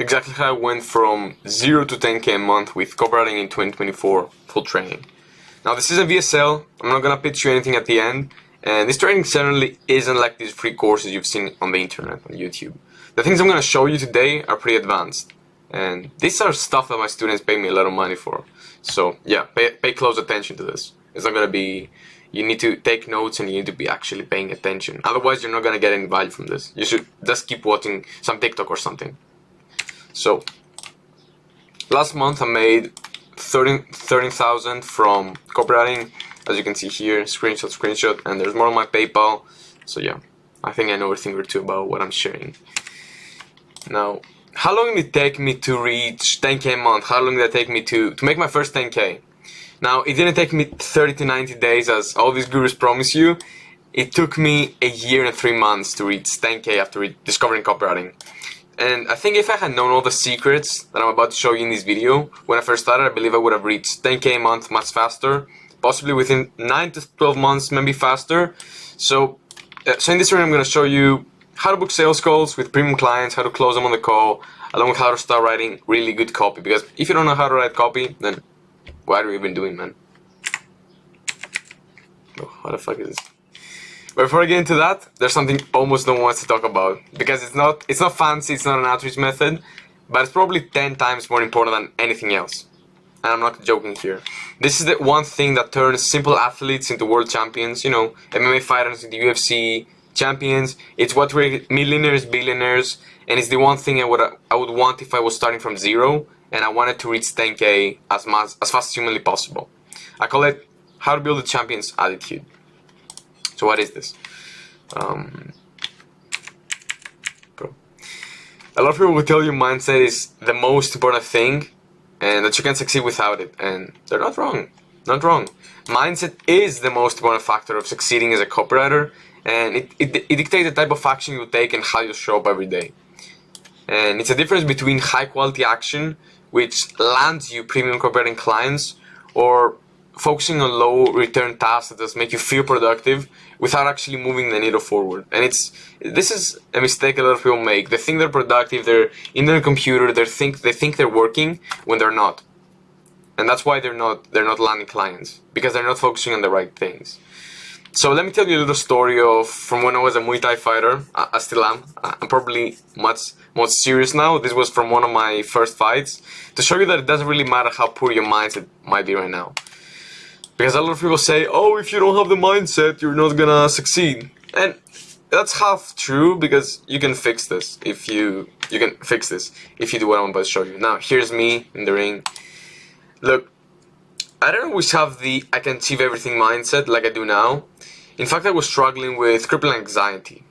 exactly how I went from 0 to 10K a month with copywriting in 2024 full training. Now this is a VSL, I'm not gonna pitch you anything at the end, and this training certainly isn't like these free courses you've seen on the internet, on YouTube. The things I'm gonna show you today are pretty advanced, and these are stuff that my students pay me a lot of money for. So yeah, pay close attention to this. It's not gonna be, you need to take notes and you need to be actually paying attention. Otherwise you're not gonna get any value from this. You should just keep watching some TikTok or something. So, last month I made 13,000 from copywriting, as you can see here, screenshot, and there's more on my PayPal. So yeah, I think I know a thing or two about what I'm sharing. Now, how long did it take me to reach 10K a month? How long did it take me to make my first 10K? Now, it didn't take me 30 to 90 days as all these gurus promise you. It took me a year and 3 months to reach 10K after discovering copywriting. And I think if I had known all the secrets that I'm about to show you in this video, when I first started, I believe I would have reached 10K a month much faster, possibly within 9 to 12 months, maybe faster. So in this video, I'm going to show you how to book sales calls with premium clients, how to close them on the call, along with how to start writing really good copy. Because if you don't know how to write copy, then what are you even doing, man? Oh, what the fuck is this? But before I get into that, there's something almost no one wants to talk about, because it's not fancy, it's not an outreach method, but it's probably 10 times more important than anything else. And I'm not joking here. This is the one thing that turns simple athletes into world champions, you know, MMA fighters into UFC champions. It's what we're millionaires, billionaires, and it's the one thing I would want if I was starting from zero and I wanted to reach 10K as fast as humanly possible. I call it how to build a champion's attitude. So what is this? A lot of people will tell you mindset is the most important thing and that you can succeed without it, and they're not wrong. Not wrong. Mindset is the most important factor of succeeding as a copywriter, and it dictates the type of action you take and how you show up every day. And it's a difference between high quality action, which lands you premium copywriting clients, or focusing on low return tasks that just make you feel productive without actually moving the needle forward. And this is a mistake a lot of people make. They think they're productive, they're in their computer, they think they're working when they're not. And that's why they're not landing clients, because they're not focusing on the right things. So let me tell you a little story from when I was a Muay Thai fighter. I still am. I'm probably much more serious now. This was from one of my first fights, to show you that it doesn't really matter how poor your mindset might be right now. Because a lot of people say, oh, if you don't have the mindset, you're not gonna succeed. And that's half true, because you can fix this if you do what I'm about to show you. Now, here's me in the ring. Look, I don't always have the I can achieve everything mindset like I do now. In fact, I was struggling with crippling anxiety.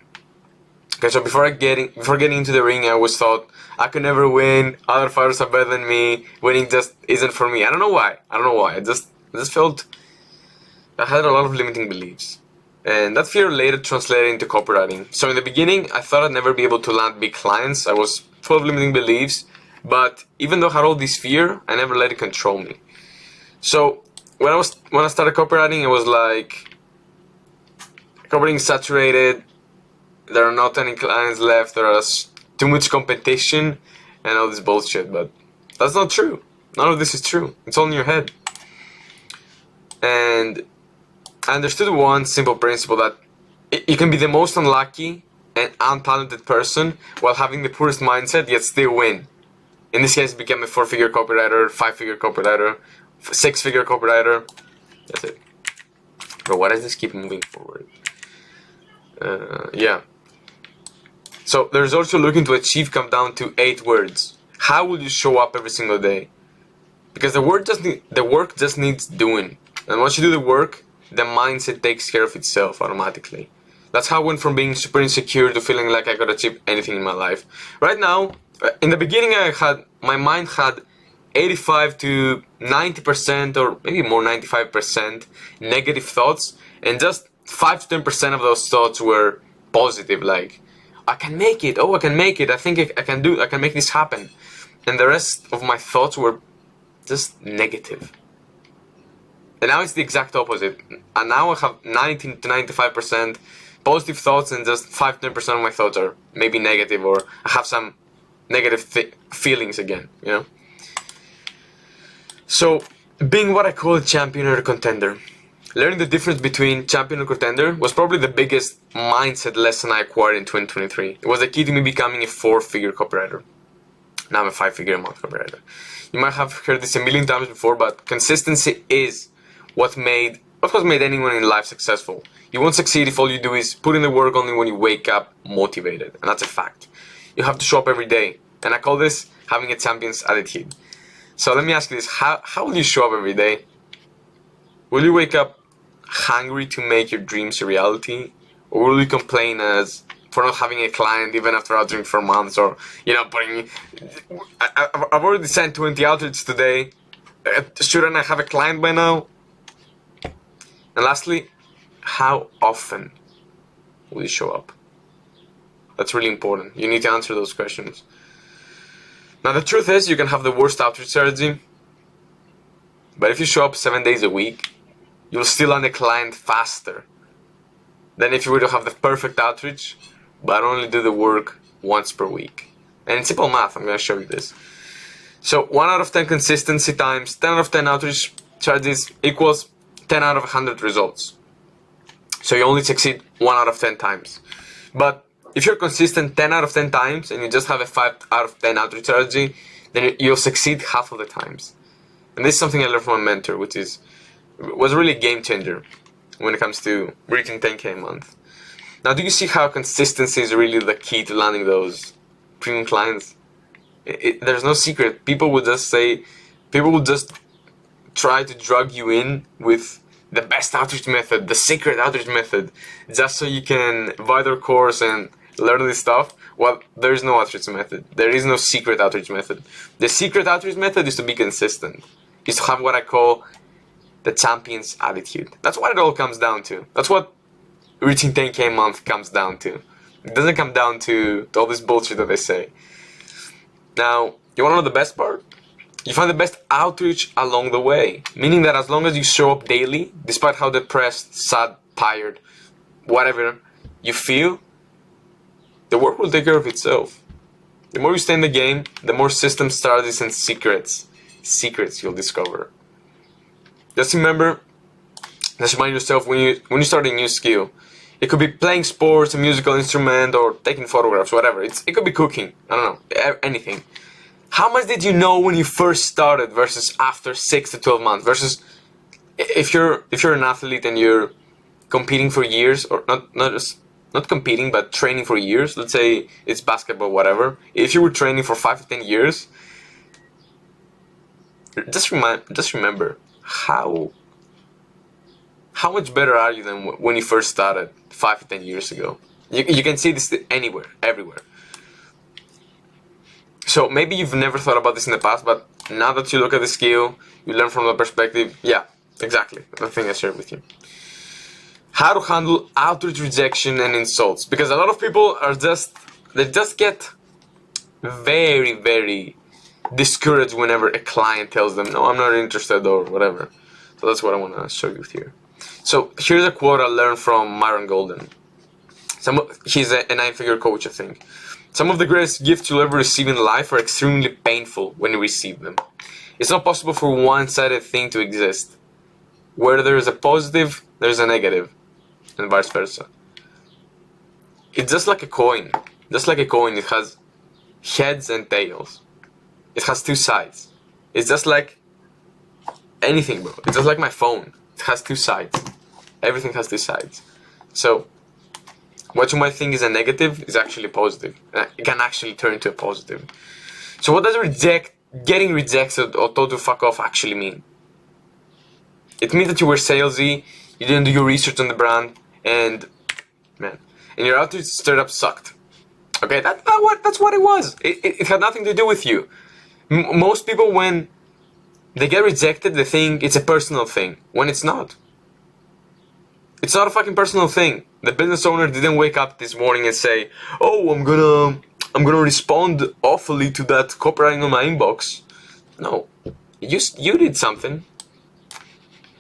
Okay, so before getting into the ring, I always thought I could never win, other fighters are better than me, winning just isn't for me. I don't know why. I just felt I had a lot of limiting beliefs. And that fear later translated into copywriting. So in the beginning, I thought I'd never be able to land big clients. I was full of limiting beliefs. But even though I had all this fear, I never let it control me. So when I started copywriting, it was like, copywriting is saturated. There are not any clients left. There is too much competition and all this bullshit. But that's not true. None of this is true. It's all in your head. And I understood one simple principle, that you can be the most unlucky and untalented person while having the poorest mindset, yet still win. In this case, become a 4-figure copywriter, 5-figure copywriter, 6-figure copywriter. That's it. But why does this keep moving forward? Yeah. So the results you're looking to achieve come down to 8 words. How will you show up every single day? Because the work just needs doing. And once you do the work, the mindset takes care of itself automatically. That's how I went from being super insecure to feeling like I could achieve anything in my life. Right now, in the beginning, my mind had 85 to 90%, or maybe more, 95% negative thoughts, and just 5 to 10% of those thoughts were positive, like, I can make it, oh, I can make it, I think I can make this happen. And the rest of my thoughts were just negative. And now it's the exact opposite. And now I have 90 to 95% positive thoughts, and just 5 to 10% of my thoughts are maybe negative, or I have some negative feelings again, you know? So, being what I call a champion or a contender. Learning the difference between champion and contender was probably the biggest mindset lesson I acquired in 2023. It was the key to me becoming a 4-figure copywriter. Now I'm a 5-figure a month copywriter. You might have heard this a million times before, but consistency is what made anyone in life successful. You won't succeed if all you do is put in the work only when you wake up motivated, and that's a fact. You have to show up every day, and I call this having a champion's attitude. So let me ask you this, how will you show up every day? Will you wake up hungry to make your dreams a reality? Or will you complain for not having a client even after outreaching for months, or, you know, I've already sent 20 outreaches today, shouldn't I have a client by now? And lastly, how often will you show up? That's really important. You need to answer those questions. Now, the truth is, you can have the worst outreach strategy, but if you show up 7 days a week, you'll still land a client faster than if you were to have the perfect outreach, but only do the work once per week. And in simple math, I'm going to show you this. So 1 out of 10 consistency times 10 out of 10 outreach strategies equals 10 out of 100 results. So you only succeed 1 out of 10 times. But if you're consistent 10 out of 10 times and you just have a 5 out of 10 outreach strategy, then you'll succeed half of the times. And this is something I learned from a mentor, which was really a game changer when it comes to reaching 10K a month. Now, do you see how consistency is really the key to landing those premium clients? There's no secret. People will just try to drug you in with the best outreach method, the secret outreach method, just so you can buy their course and learn this stuff. Well, there is no outreach method. There is no secret outreach method. The secret outreach method is to be consistent, is to have what I call the champion's attitude. That's what it all comes down to. That's what reaching 10K a month comes down to. It doesn't come down to all this bullshit that they say. Now, you want to know the best part? You find the best outreach along the way. Meaning that as long as you show up daily, despite how depressed, sad, tired, whatever you feel, the work will take care of itself. The more you stay in the game, the more systems, strategies, and secrets you'll discover. Just remind yourself when you start a new skill. It could be playing sports, a musical instrument, or taking photographs, whatever. It could be cooking. I don't know, anything. How much did you know when you first started versus after 6 to 12 months? Versus if you're an athlete and you're competing for years, or not competing, but training for years. Let's say it's basketball, whatever. If you were training for 5 to 10 years, just remember how much better are you than when you first started 5 to 10 years ago. You can see this anywhere, everywhere. So maybe you've never thought about this in the past, but now that you look at the skill, you learn from the perspective. Yeah, exactly, the thing I shared with you. How to handle outreach rejection and insults, because a lot of people they just get very, very discouraged whenever a client tells them, no, I'm not interested, or whatever. So that's what I want to show you here. So here's a quote I learned from Myron Golden. He's a 9-figure coach, I think. Some of the greatest gifts you'll ever receive in life are extremely painful when you receive them. It's not possible for one-sided thing to exist. Where there is a positive, there is a negative, and vice versa. It's just like a coin. Just like a coin, it has heads and tails. It has 2 sides. It's just like anything, bro. It's just like my phone. It has 2 sides. Everything has 2 sides. So what you might think is a negative is actually positive. It can actually turn into a positive. So what does getting rejected or told to fuck off actually mean? It means that you were salesy, you didn't do your research on the brand, and your outreach straight up sucked. Okay, that's what it was. It had nothing to do with you. Most people, when they get rejected, they think it's a personal thing, when it's not. It's not a fucking personal thing. The business owner didn't wake up this morning and say, oh, I'm gonna respond awfully to that copywriting on my inbox. No, you did something.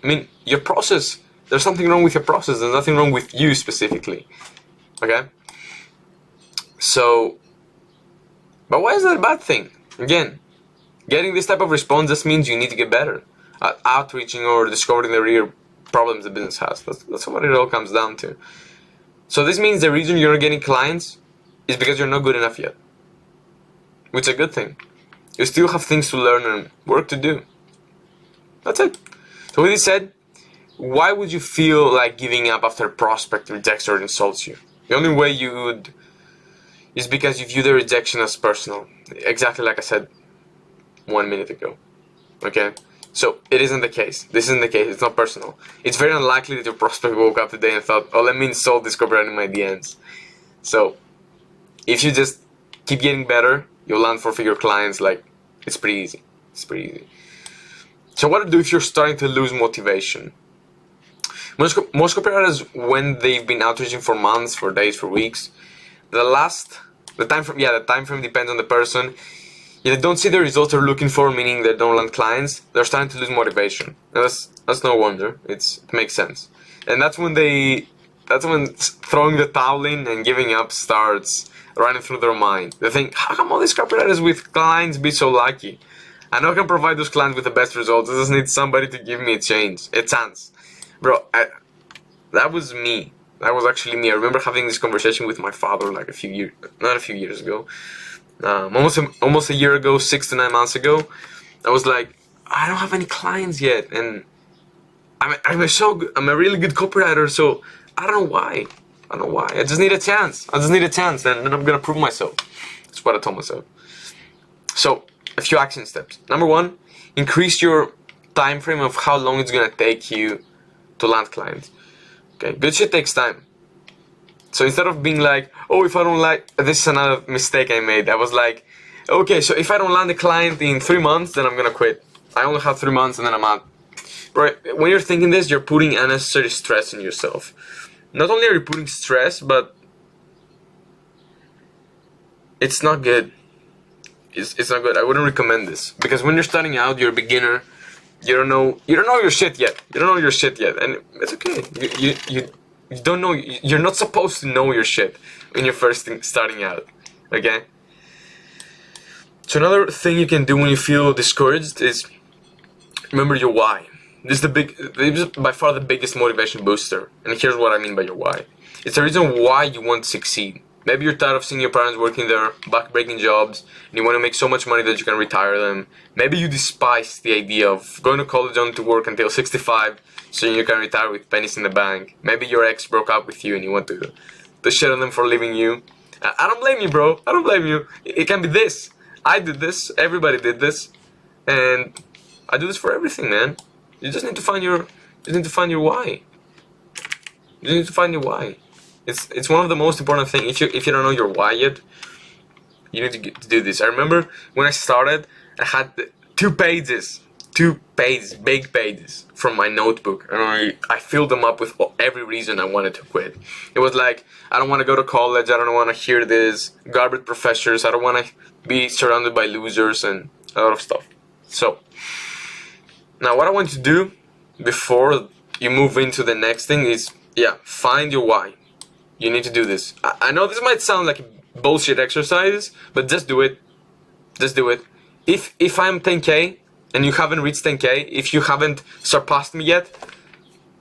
I mean, your process, there's something wrong with your process. There's nothing wrong with you specifically. Okay? So, But why is that a bad thing? Again, getting this type of response just means you need to get better at outreaching or discovering the real problems the business has. That's what it all comes down to. So this means the reason you're not getting clients is because you're not good enough yet, which is a good thing. You still have things to learn and work to do. That's it. So with this said, why would you feel like giving up after a prospect rejects or insults you? The only way you would is because you view the rejection as personal. Exactly like I said 1 minute ago. Okay? So it isn't the case. This isn't the case. It's not personal. It's very unlikely that your prospect woke up today and thought, oh, let me insult this copywriter in my DMs. So if you just keep getting better, you'll land 4-figure clients. Like, it's pretty easy. It's pretty easy. So what to do if you're starting to lose motivation? Most copywriters, when they've been outreaching for months, for days, for weeks, the time frame depends on the person. They don't see the results they're looking for, meaning they don't land clients. They're starting to lose motivation. And that's no wonder. It makes sense. And that's when throwing the towel in and giving up starts running through their mind. They think, how come all these copywriters with clients be so lucky? I know I can provide those clients with the best results. I just need somebody to give me a chance. Bro, that was me. That was actually me. I remember having this conversation with my father like not a few years ago. Almost a year ago, 6 to 9 months ago. I was like, I don't have any clients yet, and I'm a really good copywriter, so I don't know why. I just need a chance. And then I'm gonna prove myself. That's what I told myself. So, a few action steps. Number 1, increase your time frame of how long it's gonna take you to land clients. Okay, good shit takes time. So instead of being like, oh, if I don't this is another mistake I made. I was like, okay, so if I don't land a client in 3 months, then I'm gonna quit. I only have 3 months and then I'm out. Right? When you're thinking this, you're putting unnecessary stress on yourself. Not only are you putting stress, but it's not good. It's not good. I wouldn't recommend this because when you're starting out, you're a beginner. You don't know your shit yet. And it's okay. You don't know. You're not supposed to know your shit when you're first starting out. Okay. So another thing you can do when you feel discouraged is remember your why. This is by far the biggest motivation booster. And here's what I mean by your why. It's the reason why you want to succeed. Maybe you're tired of seeing your parents working their back-breaking jobs and you want to make so much money that you can retire them. Maybe you despise the idea of going to college only to work until 65 so you can retire with pennies in the bank. Maybe your ex broke up with you and you want to shit on them for leaving you. I don't blame you, bro. I don't blame you. It can be this. I did this. Everybody did this. And I do this for everything, man. You just need to find your why. You need to find your why. It's one of the most important things. If you don't know your why yet, you need to do this. I remember when I started, I had 2 pages, big pages from my notebook, and I filled them up with every reason I wanted to quit. It was like, I don't want to go to college, I don't want to hear this garbage professors, I don't want to be surrounded by losers and a lot of stuff. So, now what I want you to do before you move into the next thing is, find your why. You need to do this. I know this might sound like a bullshit exercise, but just do it. Just do it. If I'm 10K and you haven't reached 10K, if you haven't surpassed me yet,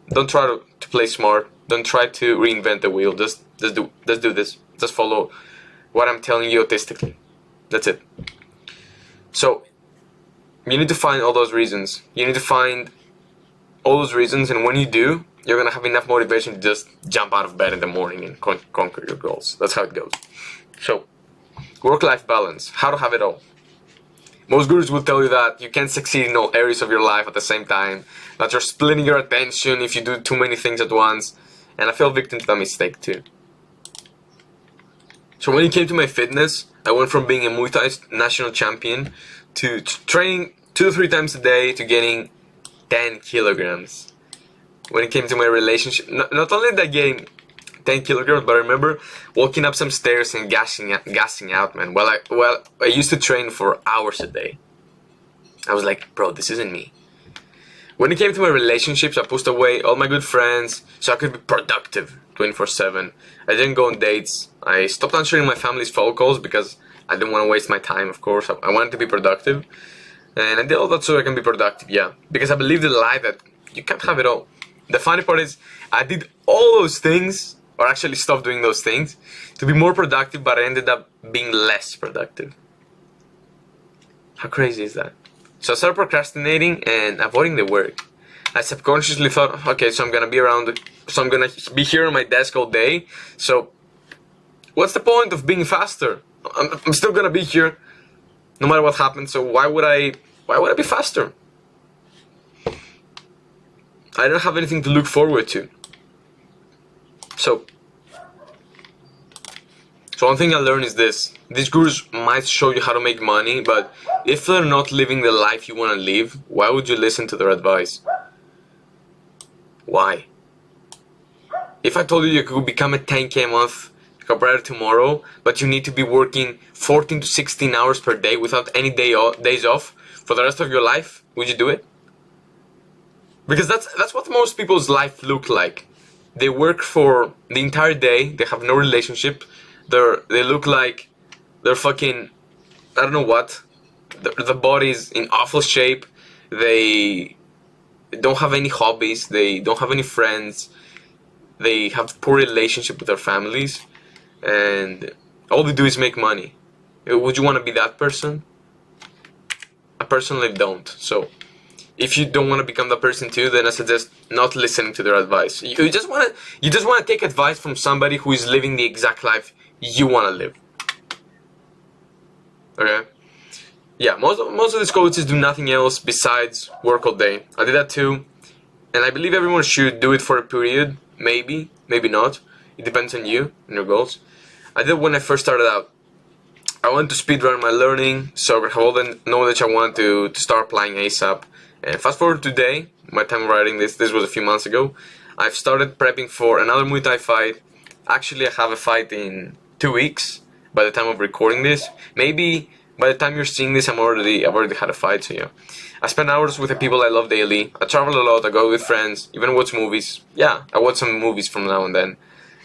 don't try to play smart. Don't try to reinvent the wheel. Just do this. Just follow what I'm telling you autistically. That's it. So you need to find all those reasons. And when you do, you're gonna have enough motivation to just jump out of bed in the morning and conquer your goals. That's how it goes. So, work-life balance. How to have it all. Most gurus will tell you that you can't succeed in all areas of your life at the same time, that you're splitting your attention if you do too many things at once, and I fell victim to that mistake too. So when it came to my fitness, I went from being a Muay Thai national champion to training 2 to 3 times a day to getting 10 kilograms. When it came to my relationship, not only did I gain 10 kilograms, but I remember walking up some stairs and gassing out, man. Well, I used to train for hours a day. I was like, bro, this isn't me. When it came to my relationships, I pushed away all my good friends so I could be productive 24/7. I didn't go on dates. I stopped answering my family's phone calls because I didn't want to waste my time, of course. I wanted to be productive. And I did all that so I can be productive, yeah. Because I believe the lie that you can't have it all. The funny part is, I did all those things, or actually stopped doing those things, to be more productive, but I ended up being less productive. How crazy is that? So I started procrastinating and avoiding the work. I subconsciously thought, okay, so I'm gonna be here on my desk all day, so what's the point of being faster? I'm still gonna be here no matter what happens, so why would I be faster? I don't have anything to look forward to. So one thing I learned is this: these gurus might show you how to make money, but if they're not living the life you want to live, why would you listen to their advice? Why? If I told you you could become a 10K a month copywriter tomorrow, but you need to be working 14 to 16 hours per day without any days off for the rest of your life, would you do it? Because that's what most people's life look like. They work for the entire day, they have no relationship, they look like they're fucking, I don't know what, the body's in awful shape, they don't have any hobbies, they don't have any friends, they have poor relationship with their families, and all they do is make money. Would you want to be that person? I personally don't. So if you don't want to become that person too, then I suggest not listening to their advice. You just want to take advice from somebody who is living the exact life you want to live. Okay? Yeah, most of these coaches do nothing else besides work all day. I did that too, and I believe everyone should do it for a period. Maybe not. It depends on you and your goals. I did when I first started out. I wanted to speedrun my learning, so I have all the knowledge I want to start applying ASAP. And fast forward to today, my time of writing this was a few months ago, I've started prepping for another Muay Thai fight. Actually, I have a fight in 2 weeks by the time of recording this. Maybe by the time you're seeing this, I've already had a fight, so yeah. I spend hours with the people I love daily. I travel a lot, I go with friends, even watch movies. Yeah, I watch some movies from now and then.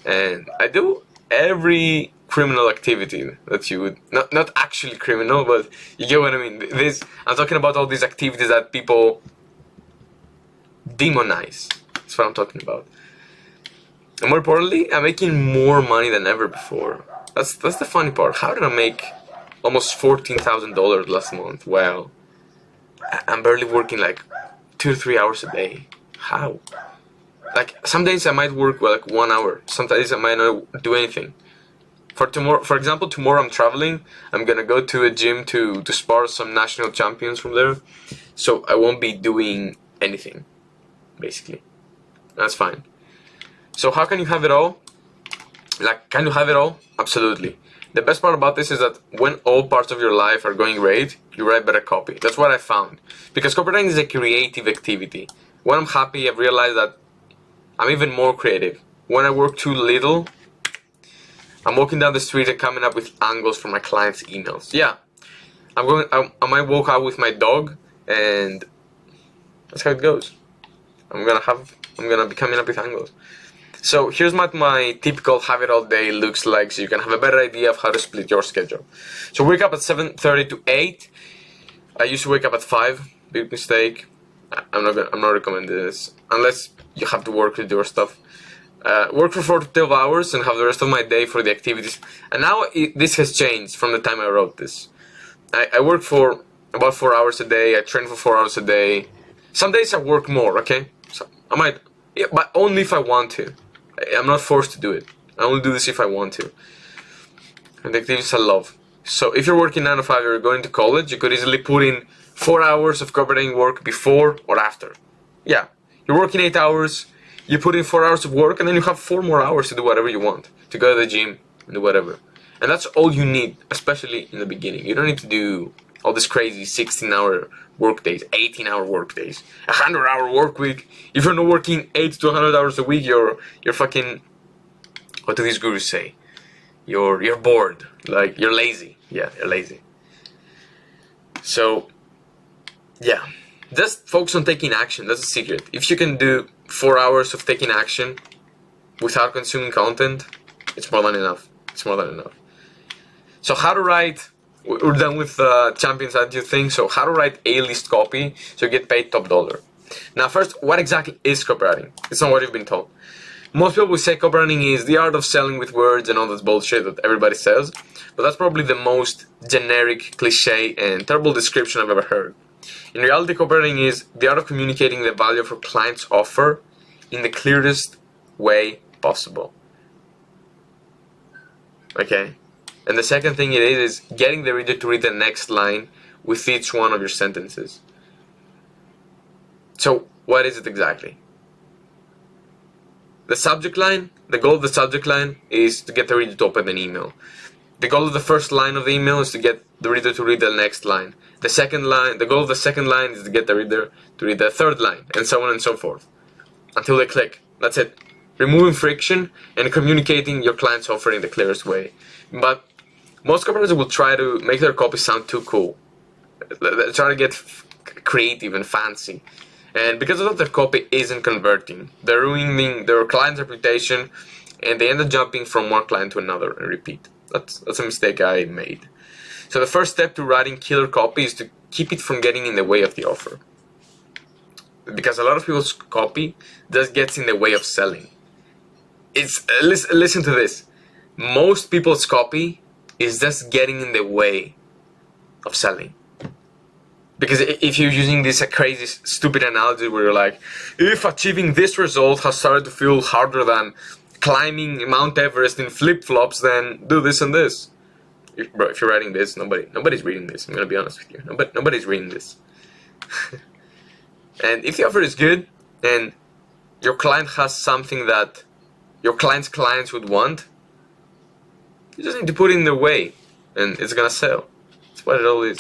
And I do every criminal activity that you would, not actually criminal, but you get what I mean. I'm talking about all these activities that people demonize. That's what I'm talking about. And more importantly, I'm making more money than ever before. That's the funny part. How did I make almost $14,000 last month? Wow. I'm barely working like 2 to 3 hours a day. How? Like some days I might work like 1 hour. Sometimes I might not do anything. For example, tomorrow I'm traveling. I'm gonna go to a gym to spar some national champions from there. So I won't be doing anything, basically. That's fine. So how can you have it all? Like, can you have it all? Absolutely. The best part about this is that when all parts of your life are going great, you write better copy. That's what I found. Because copywriting is a creative activity. When I'm happy, I've realized that I'm even more creative. When I work too little, I'm walking down the street and coming up with angles for my clients' emails. Yeah, I might walk out with my dog, and that's how it goes. I'm gonna be coming up with angles. So here's what my typical have it all day looks like, so you can have a better idea of how to split your schedule. So wake up at 7:30 to 8. I used to wake up at 5. Big mistake. I'm not recommending this unless you have to work to do your stuff. Work for 4 to 12 hours and have the rest of my day for the activities. And now this has changed from the time I wrote this. I work for about 4 hours a day. I train for 4 hours a day. Some days I work more, okay? So I might, yeah, but only if I want to. I'm not forced to do it. I only do this if I want to. And the activities I love. So if you're working 9 to 5 or you're going to college, you could easily put in 4 hours of copywriting work before or after. Yeah, you're working 8 hours. You put in 4 hours of work, and then you have 4 more hours to do whatever you want. To go to the gym and do whatever. And that's all you need, especially in the beginning. You don't need to do all this crazy 16-hour work days, 18-hour work days, 100-hour work week. If you're not working 80 to 100 hours a week, you're fucking, what do these gurus say? You're bored. Like, you're lazy. Yeah, you're lazy. So, yeah. Just focus on taking action. That's the secret. If you can do 4 hours of taking action without consuming content, it's more than enough. It's more than enough. So how to write we're done with champions attitude thing. So how to write A-list copy so you get paid top dollar. Now first, what exactly is copywriting? It's not what you've been told. Most people will say copywriting is the art of selling with words and all this bullshit that everybody says, but that's probably the most generic, cliche, and terrible description I've ever heard. In reality, copywriting is the art of communicating the value of your client's offer in the clearest way possible. Okay? And the second thing it is getting the reader to read the next line with each one of your sentences. So, what is it exactly? The subject line, the goal of the subject line is to get the reader to open an email. The goal of the first line of the email is to get the reader to read the next line. The goal of the second line is to get the reader to read the third line, and so on and so forth, until they click. That's it. Removing friction and communicating your client's offer in the clearest way. But most copywriters will try to make their copy sound too cool. They try to get creative and fancy. And because of that, their copy isn't converting. They're ruining their client's reputation, and they end up jumping from one client to another and repeat. That's a mistake I made. So the first step to writing killer copy is to keep it from getting in the way of the offer. Because a lot of people's copy just gets in the way of selling. Listen to this. Most people's copy is just getting in the way of selling. Because if you're using this crazy, stupid analogy where you're like, if achieving this result has started to feel harder than climbing Mount Everest in flip-flops, then do this and this. Bro, if you're writing this, nobody's reading this. I'm gonna be honest with you. Nobody's reading this. And if the offer is good, and your client has something that your client's clients would want, you just need to put it in their way, and it's gonna sell. That's what it all is.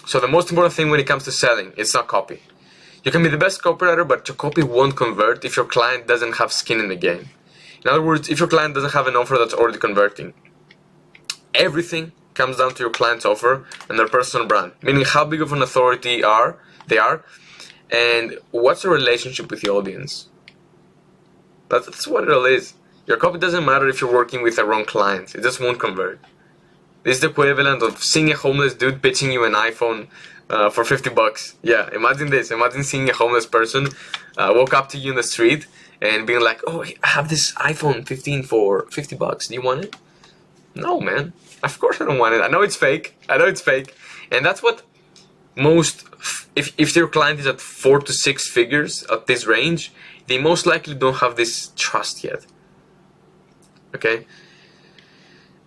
So the most important thing when it comes to selling, it's not copy. You can be the best copywriter, but your copy won't convert if your client doesn't have skin in the game. In other words, if your client doesn't have an offer that's already converting. Everything comes down to your client's offer and their personal brand, meaning how big of an authority they are, and what's the relationship with the audience. That's what it all is. Your copy doesn't matter if you're working with the wrong clients. It just won't convert. This is the equivalent of seeing a homeless dude pitching you an iPhone for 50 bucks. Yeah, imagine this. Imagine seeing a homeless person walk up to you in the street and being like, oh, I have this iPhone 15 for 50 bucks. Do you want it? No, man. Of course I don't want it. I know it's fake. And that's what most, if your client is at 4 to 6 figures at this range, they most likely don't have this trust yet. Okay?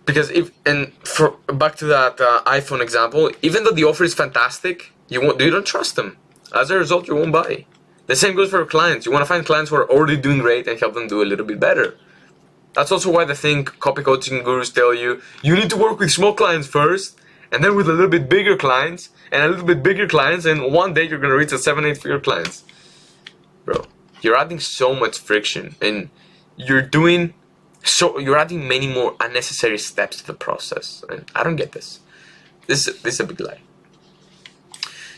Because back to that iPhone example, even though the offer is fantastic, you don't trust them. As a result, you won't buy. The same goes for your clients. You want to find clients who are already doing great and help them do a little bit better. That's also why copy coaching gurus tell you need to work with small clients first, and then with a little bit bigger clients, and a little bit bigger clients, and one day you're going to reach a 7-8 figure clients. Bro, you're adding so much friction, and you're adding many more unnecessary steps to the process, and I don't get this. This is a big lie.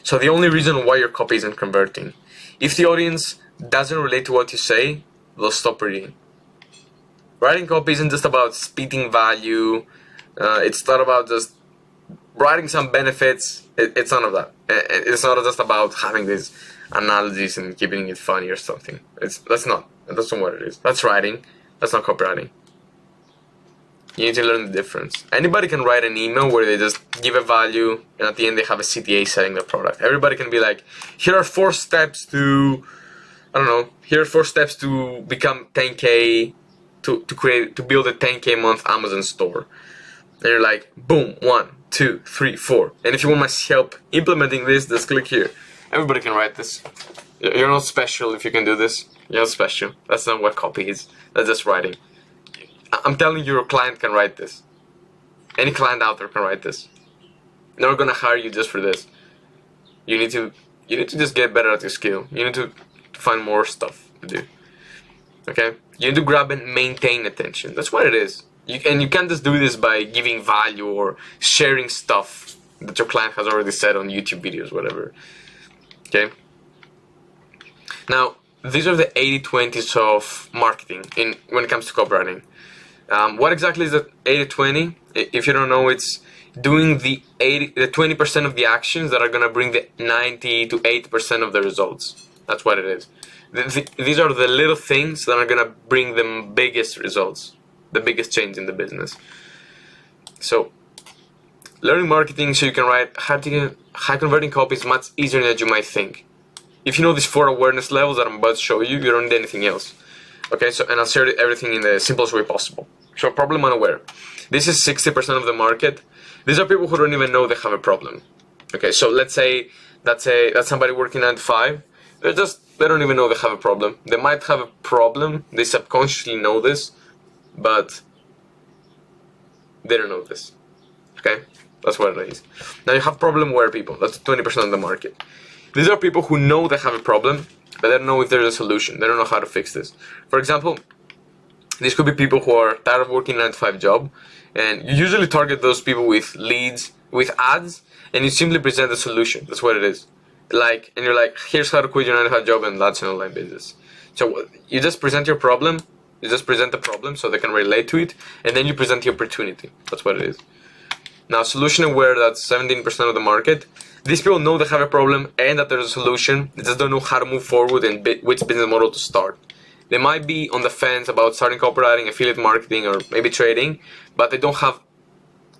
So the only reason why your copy isn't converting, if the audience doesn't relate to what you say, they'll stop reading. Writing copy isn't just about spitting value. It's not about just writing some benefits. It's none of that. It's not just about having these analogies and keeping it funny or something. That's not what it is. That's writing. That's not copywriting. You need to learn the difference. Anybody can write an email where they just give a value and at the end they have a CTA selling their product. Everybody can be like, here are 4 steps to, here are 4 steps to become 10K, to build a 10K month Amazon store. And you're like, boom, 1, 2, 3, 4. And if you want my help implementing this, just click here. Everybody can write this. You're not special if you can do this. You're not special. That's not what copy is. That's just writing. I'm telling you, your client can write this. Any client out there can write this. They're not gonna hire you just for this. You need to just get better at your skill. You need to find more stuff to do. Okay? You need to grab and maintain attention. That's what it is. You can't just do this by giving value or sharing stuff that your client has already said on YouTube videos, whatever. Okay? Now, these are the 80-20s of marketing when it comes to copywriting. What exactly is the 80-20? If you don't know, it's doing the 20% of the actions that are gonna bring the 90 to 80% of the results. That's what it is. These are the little things that are gonna bring the biggest results, the biggest change in the business. So, learning marketing so you can write high converting copy is much easier than you might think. If you know these 4 awareness levels that I'm about to show you, you don't need anything else. Okay, so, and I'll share everything in the simplest way possible. So, problem unaware. This is 60% of the market. These are people who don't even know they have a problem. Okay, so let's say that's somebody working 9 to 5. They don't even know they have a problem. They might have a problem. They subconsciously know this, but they don't know this. Okay, that's what it is. Now you have problem-aware people. That's 20% of the market. These are people who know they have a problem, but they don't know if there's a solution. They don't know how to fix this. For example, these could be people who are tired of working 9 to 5 job, and you usually target those people with leads, with ads, and you simply present a solution. That's what it is. Like, and you're like, here's how to quit your 9 to 5 job, and that's an online business. So you just present your problem. You just present the problem so they can relate to it, and then you present the opportunity. That's what it is. Now, solution aware, that's 17% of the market. These people know they have a problem and that there's a solution. They just don't know how to move forward and which business model to start. They might be on the fence about starting copywriting, affiliate marketing, or maybe trading, but they don't have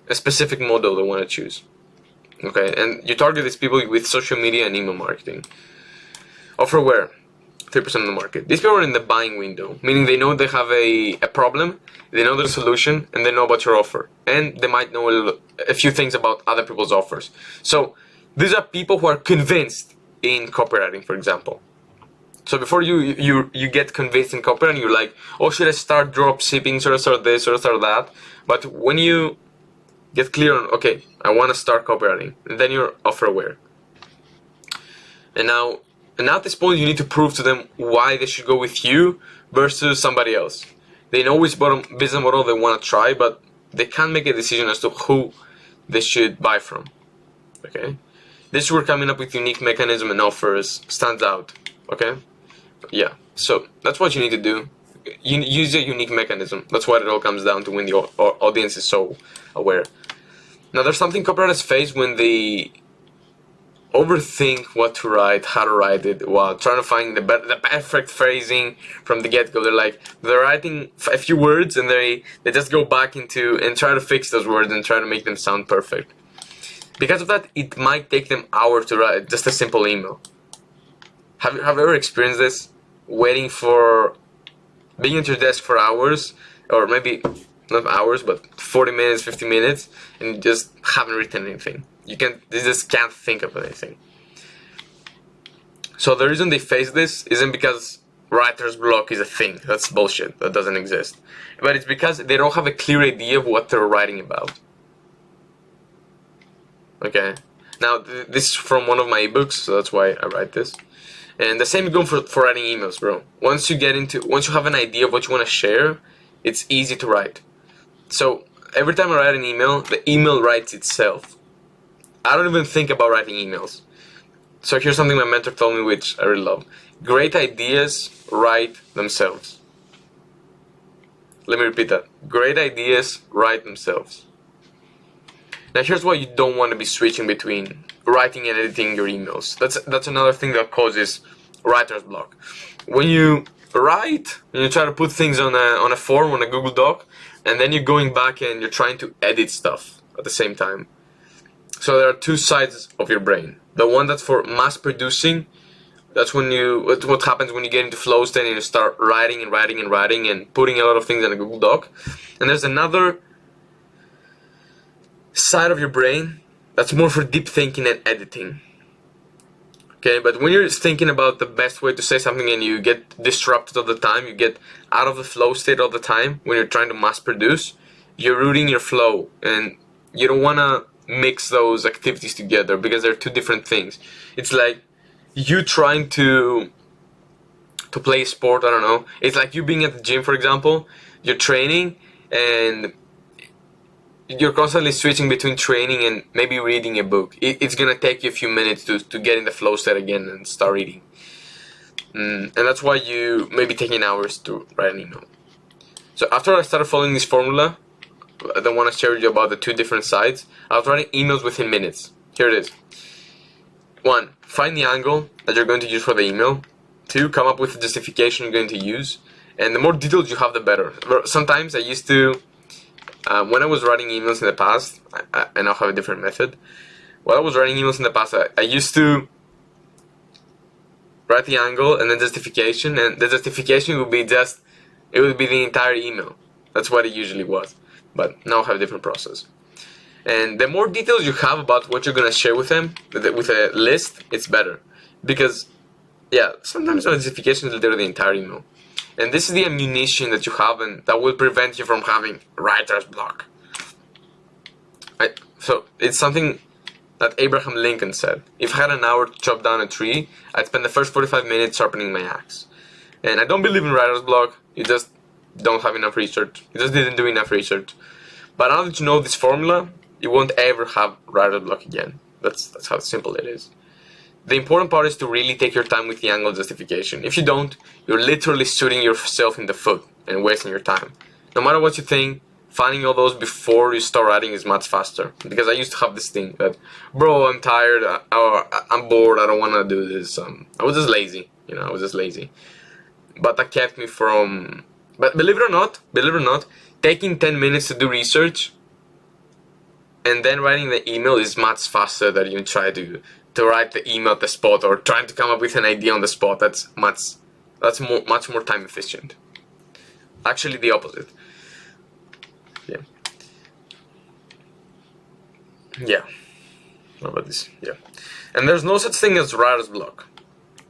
a specific model they want to choose. Okay, and you target these people with social media and email marketing. Offer aware, 3% of the market. These people are in the buying window, meaning they know they have a problem, they know the solution, and they know about your offer. And they might know a few things about other people's offers. So these are people who are convinced in copywriting, for example. So before you get convinced in copywriting, you're like, oh, should I start drop shipping, should I start this, should I start that? But when you get clear on, okay, I want to start copywriting, and then you're offer aware. And now at this point, you need to prove to them why they should go with you versus somebody else. They know which business model they want to try, but they can't make a decision as to who they should buy from. Okay? This is where coming up with unique mechanism and offers stands out. Okay? Yeah. So that's what you need to do. You use a unique mechanism. That's what it all comes down to when the audience is so aware. Now, there's something copywriters face when they overthink what to write, how to write it, while trying to find the perfect phrasing from the get-go. They're writing a few words and they just go back into and try to fix those words and try to make them sound perfect. Because of that, it might take them hours to write just a simple email. Have you ever experienced this? Being at your desk for hours, or maybe not hours, but 40 minutes, 50 minutes, and you just haven't written anything. You just can't think of anything. So the reason they face this isn't because writer's block is a thing. That's bullshit. That doesn't exist. But it's because they don't have a clear idea of what they're writing about. Okay. Now, this is from one of my ebooks, so that's why I write this. And the same goes for writing emails, bro. Once you have an idea of what you want to share, it's easy to write. So every time I write an email, the email writes itself. I don't even think about writing emails. So here's something my mentor told me, which I really love. Great ideas write themselves. Let me repeat that. Great ideas write themselves. Now here's why you don't want to be switching between writing and editing your emails. That's another thing that causes writer's block. When you write, and you try to put things on a form, on a Google Doc, and then you're going back and you're trying to edit stuff at the same time. So there are two sides of your brain. The one that's for mass producing, that's what happens when you get into flow state and you start writing and putting a lot of things in a Google Doc. And there's another side of your brain that's more for deep thinking and editing. Okay, but when you're thinking about the best way to say something and you get disrupted all the time, you get out of the flow state all the time when you're trying to mass produce, you're ruining your flow, and you don't want to mix those activities together because they're two different things. It's like you trying to play a sport, I don't know. It's like you being at the gym, for example, you're training and you're constantly switching between training and maybe reading a book. It's gonna take you a few minutes to get in the flow state again and start reading. And that's why you may be taking hours to write an email. So after I started following this formula, I don't want to share with you about the two different sides. I was writing emails within minutes. Here it is. 1. Find the angle that you're going to use for the email. 2. Come up with the justification you're going to use. And the more details you have, the better. Sometimes I used to, when I was writing emails in the past, I now have a different method. When I was writing emails in the past, I used to write the angle and then justification, and the justification would be it would be the entire email. That's what it usually was. But now I have a different process. And the more details you have about what you're going to share with them, with a list, it's better. Because, yeah, sometimes the justification is literally the entire email. And this is the ammunition that you have, and that will prevent you from having writer's block. So it's something that Abraham Lincoln said. If I had an hour to chop down a tree, I'd spend the first 45 minutes sharpening my axe. And I don't believe in writer's block. You just don't have enough research. You just didn't do enough research. But now that you know this formula, you won't ever have writer's block again. That's how simple it is. The important part is to really take your time with the angle justification. If you don't, you're literally shooting yourself in the foot and wasting your time. No matter what you think, finding all those before you start writing is much faster. Because I used to have this thing that, bro, I'm tired, or I'm bored, I don't want to do this. I was just lazy, I was just lazy. But that kept me from, but believe it or not, taking 10 minutes to do research and then writing the email is much faster than you try to write the email at the spot or trying to come up with an idea on the spot. That's much more time efficient. Actually, the opposite. Yeah. What about this? Yeah. And there's no such thing as writer's block.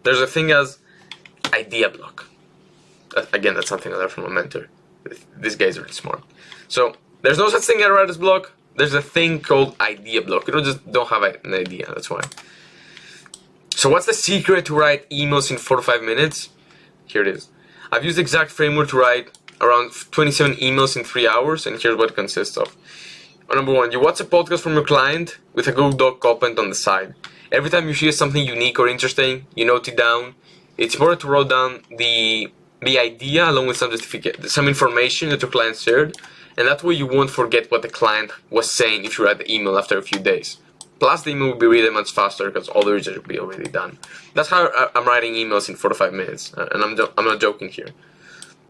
There's a thing as idea block. Again, that's something I learned from a mentor. This guy's really smart. So there's no such thing as writer's block. There's a thing called idea block. You don't have an idea. That's why. So what's the secret to write emails in 4 to 5 minutes? Here it is. I've used the exact framework to write around 27 emails in 3 hours, and here's what it consists of. Number 1, you watch a podcast from your client with a Google Doc comment on the side. Every time you hear something unique or interesting, you note it down. It's important to write down the idea along with some information that your client shared, and that way you won't forget what the client was saying if you write the email after a few days. Plus, the email will be read much faster because all the research will be already done. That's how I'm writing emails in 4 to 5 minutes, and I'm not joking here.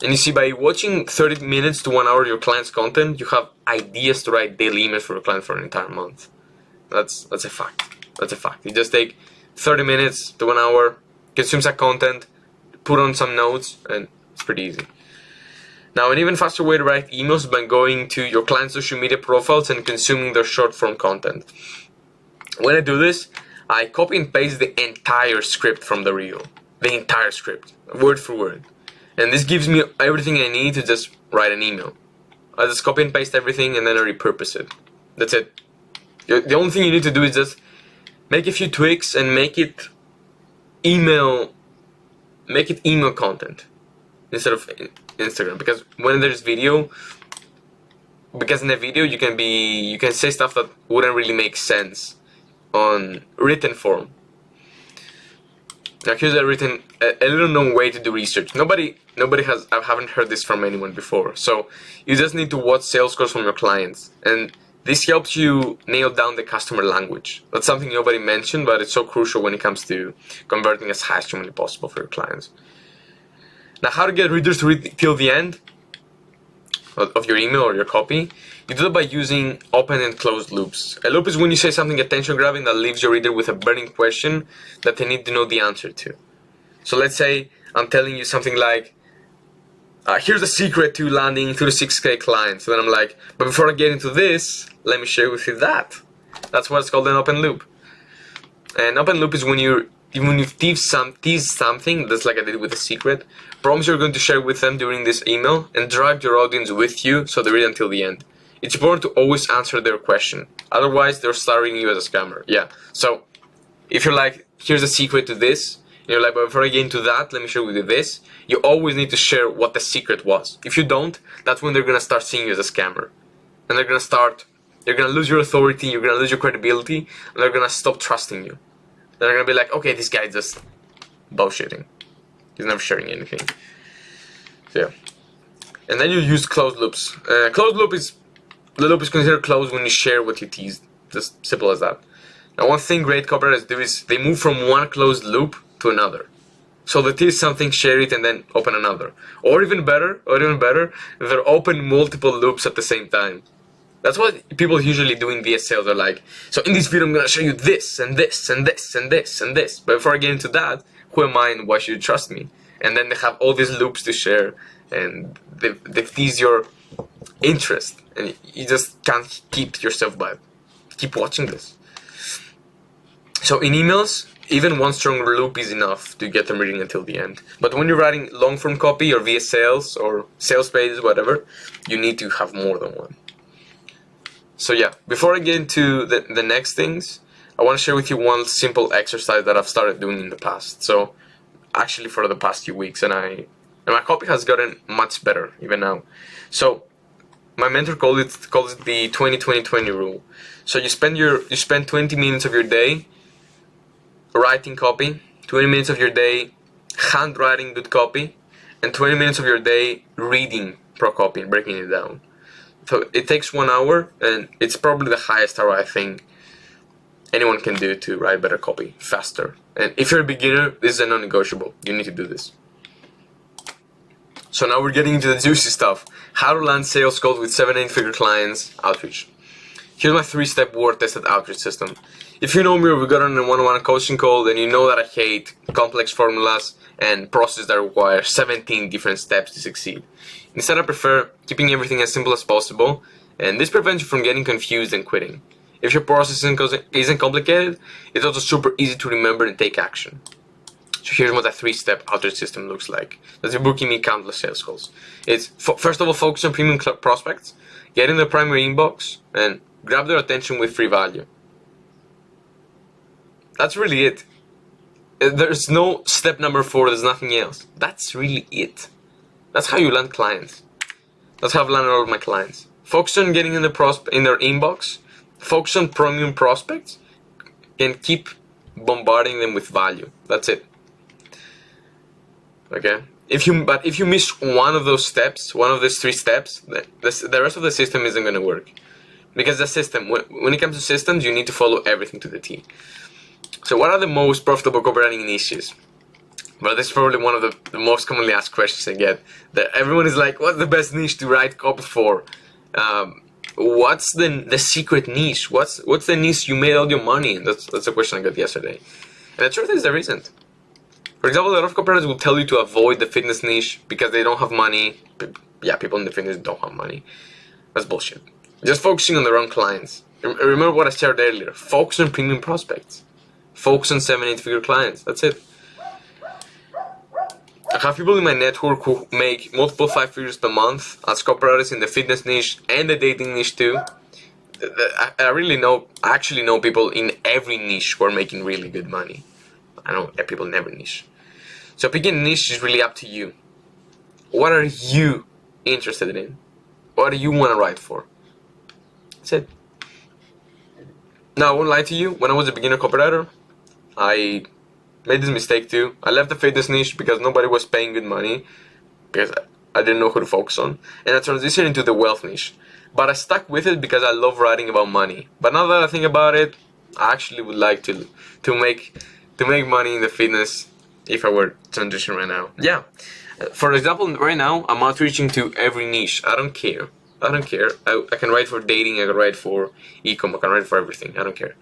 And you see, by watching 30 minutes to 1 hour of your client's content, you have ideas to write daily emails for your client for an entire month. That's a fact. That's a fact. You just take 30 minutes to 1 hour, consume some content, put on some notes, and it's pretty easy. Now, an even faster way to write emails is by going to your client's social media profiles and consuming their short form content. When I do this, I copy and paste the entire script from the reel. The entire script, word for word. And this gives me everything I need to just write an email. I just copy and paste everything and then I repurpose it. That's it. The only thing you need to do is just make a few tweaks and make it email content instead of Instagram. Because when there's video, because in the video you can say stuff that wouldn't really make sense on written form. Now here's a little known way to do research. I haven't heard this from anyone before. So you just need to watch sales calls from your clients, and this helps you nail down the customer language. That's something nobody mentioned, but it's so crucial when it comes to converting as high as humanly possible for your clients. Now, how to get readers to read till the end of your email or your copy? You do that by using open and closed loops. A loop is when you say something attention-grabbing that leaves your reader with a burning question that they need to know the answer to. So let's say I'm telling you something like, here's the secret to landing 36K clients. So then I'm like, but before I get into this, let me share with you that. That's what's called an open loop. An open loop is when you tease something, that's like I did with the secret, promise you're going to share with them during this email, and drag your audience with you so they read until the end. It's important to always answer their question. Otherwise, they're starting you as a scammer. Yeah. So if you're like, here's the secret to this, and you're like, but before I get into that, let me share with you this, you always need to share what the secret was. If you don't, that's when they're going to start seeing you as a scammer. And you're going to lose your authority, you're going to lose your credibility, and they're going to stop trusting you. They're going to be like, okay, this guy just bullshitting. He's never sharing anything. So, yeah. And then you use closed loops. Closed loop is the loop is considered closed when you share what you teased. Just simple as that. Now, one thing great copywriters do is they move from one closed loop to another. So they tease something, share it, and then open another. Or even better, they're open multiple loops at the same time. That's what people usually do in VS sales. They're like, so in this video I'm gonna show you this and this and this and this and this. But before I get into that, who am I and why should you trust me? And then they have all these loops to share, and they tease your interest, and you just can't keep yourself by it. Keep watching this. So in emails, even one strong loop is enough to get them reading until the end. But when you're writing long form copy or VS sales or sales pages, whatever, you need to have more than one. So yeah, before I get into the next things, I want to share with you one simple exercise that I've started doing in the past. So actually for the past few weeks, and my copy has gotten much better even now. So my mentor calls it the 20-20-20 rule. So you spend 20 minutes of your day writing copy, 20 minutes of your day handwriting good copy, and 20 minutes of your day reading pro copy and breaking it down. So it takes 1 hour, and it's probably the highest ROI thing anyone can do to write better copy faster. And if you're a beginner, this is a non-negotiable. You need to do this. So now we're getting into the juicy stuff. How to land sales calls with 7-8-figure clients, outreach. Here's my 3-step word-tested outreach system. If you know me or we got on a one-on-one coaching call, then you know that I hate complex formulas and processes that require 17 different steps to succeed. Instead, I prefer keeping everything as simple as possible, and this prevents you from getting confused and quitting. If your process isn't complicated, it's also super easy to remember and take action. So here's what a 3-step outreach system looks like. That's you're booking me countless sales calls. It's first of all, focus on premium prospects, get in their primary inbox, and grab their attention with free value. That's really it. There's no step number 4, there's nothing else. That's really it. That's how you land clients. That's how I've landed all of my clients. Focus on getting in their inbox, focus on premium prospects, and keep bombarding them with value. That's it. Okay? If you miss one of those steps, one of those 3 steps, the rest of the system isn't going to work. Because the system, when it comes to systems, you need to follow everything to the T. So what are the most profitable copywriting niches? Well, this is probably one of the most commonly asked questions I get. That everyone is like, what's the best niche to write copy for? What's the secret niche? What's the niche you made all your money in? That's a question I got yesterday. And the truth is there isn't. For example, a lot of copywriters will tell you to avoid the fitness niche because they don't have money. Yeah, people in the fitness don't have money. That's bullshit. Just focusing on the wrong clients. Remember what I shared earlier. Focus on premium prospects. Focus on 7-8-figure clients. That's it. I have people in my network who make multiple 5 figures per month as copywriters in the fitness niche and the dating niche too. I actually know people in every niche who are making really good money. I know people in every niche. So picking a niche is really up to you. What are you interested in? What do you want to write for? That's it. Now, I won't lie to you. When I was a beginner copywriter, I made this mistake too. I left the fitness niche because nobody was paying good money, because I didn't know who to focus on, and I transitioned into the wealth niche. But I stuck with it because I love writing about money. But now that I think about it, I actually would like to make money in the fitness if I were to transition right now. Yeah. For example, right now I'm outreaching to every niche. I don't care. I can write for dating, I can write for e-com, I can write for everything. I don't care.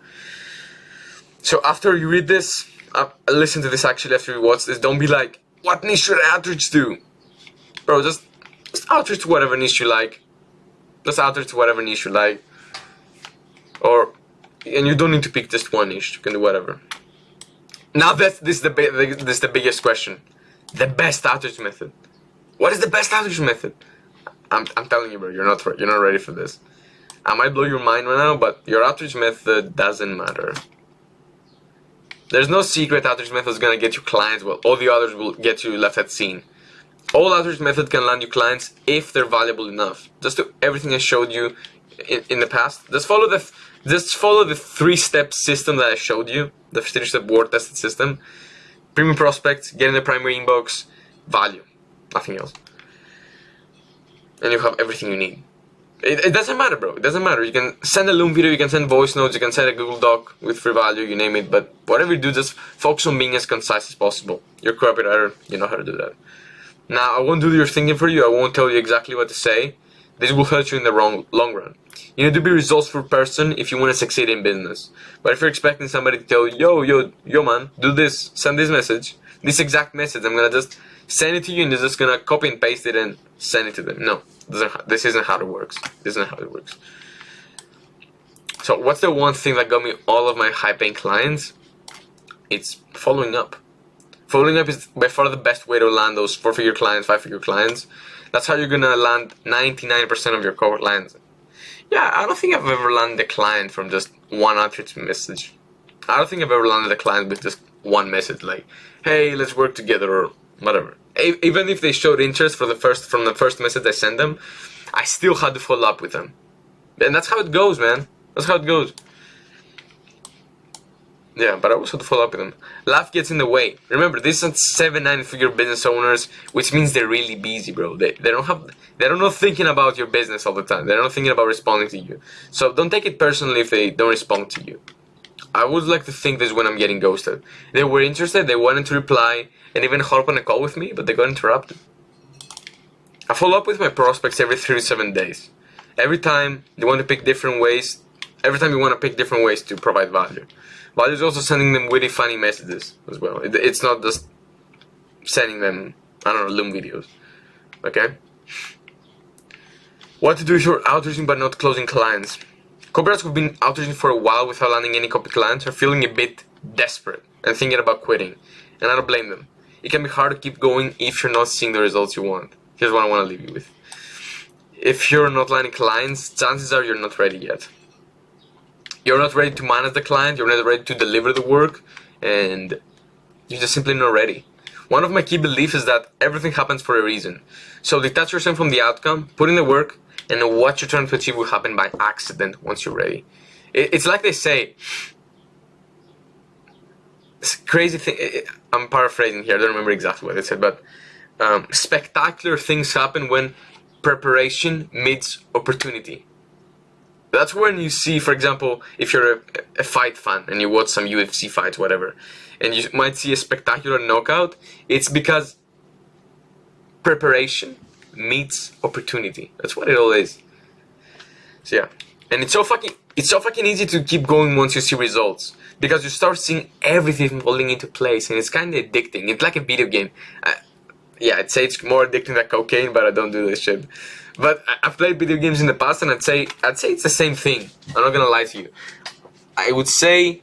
So after you read this, listen to this actually after you watch this, don't be like, what niche should I outreach to? Bro, just outreach to whatever niche you like. Just outreach to whatever niche you like. And you don't need to pick just one niche, you can do whatever. Now this is the biggest question. The best outreach method. What is the best outreach method? I'm telling you, bro, you're not ready for this. I might blow your mind right now, but your outreach method doesn't matter. There's no secret outreach method that's gonna get you clients, while all the others will get you left at scene. All outreach method can land you clients if they're valuable enough. Just do everything I showed you in the past. Just follow the 3-step system that I showed you, the 3-step word tested system. Premium prospects, get in the primary inbox, value, nothing else. And you have everything you need. It doesn't matter, bro. It doesn't matter. You can send a Loom video, you can send voice notes, you can send a Google Doc with free value, you name it. But whatever you do, just focus on being as concise as possible. You're a copywriter, you know how to do that. Now, I won't do your thinking for you. I won't tell you exactly what to say. This will hurt you in the long run. You need to be a resourceful person if you want to succeed in business. But if you're expecting somebody to tell you, yo man, do this, send this message, this exact message, I'm gonna just send it to you and you're just gonna copy and paste it and send it to them. No, this isn't how it works. This isn't how it works. So what's the one thing that got me all of my high-paying clients? It's following up. Following up is by far the best way to land those 4-figure clients, 5-figure clients. That's how you're gonna land 99% of your cohort clients. Yeah, I don't think I've ever landed a client from just one outreach message. I don't think I've ever landed a client with just one message like, hey, let's work together or whatever. Even if they showed interest from the first message I sent them, I still had to follow up with them. And that's how it goes, man. That's how it goes. Yeah, but I also have to follow up with them. Life gets in the way. Remember, these are 7-9-figure business owners, which means they're really busy, bro. They're not thinking about your business all the time. They're not thinking about responding to you. So don't take it personally if they don't respond to you. I would like to think this when I'm getting ghosted. They were interested, they wanted to reply, and even hop on a call with me, but they got interrupted. I follow up with my prospects every 3 to 7 days. Every time they want to pick different ways. Every time you want to pick different ways to provide value. Value is also sending them witty, funny messages as well. It's not just sending them, I don't know, Loom videos. Okay? What to do if you're outreaching but not closing clients? Copywriters who've been outreaching for a while without landing any copy clients are feeling a bit desperate and thinking about quitting. And I don't blame them. It can be hard to keep going if you're not seeing the results you want. Here's what I want to leave you with. If you're not landing clients, chances are you're not ready yet. You're not ready to manage the client, you're not ready to deliver the work, and you're just simply not ready. One of my key beliefs is that everything happens for a reason. So detach yourself from the outcome, put in the work, and what you're trying to achieve will happen by accident once you're ready. It's like they say, it's a crazy thing, I'm paraphrasing here, I don't remember exactly what they said, but spectacular things happen when preparation meets opportunity. That's when you see, for example, if you're a fight fan and you watch some UFC fights, whatever, and you might see a spectacular knockout, it's because preparation meets opportunity. That's what it all is. So yeah, and it's so fucking easy to keep going once you see results, because you start seeing everything falling into place, and it's kind of addicting. It's like a video game. Yeah, I'd say it's more addicting than cocaine, but I don't do this shit. But I've played video games in the past, and I'd say it's the same thing. I'm not gonna lie to you. I would say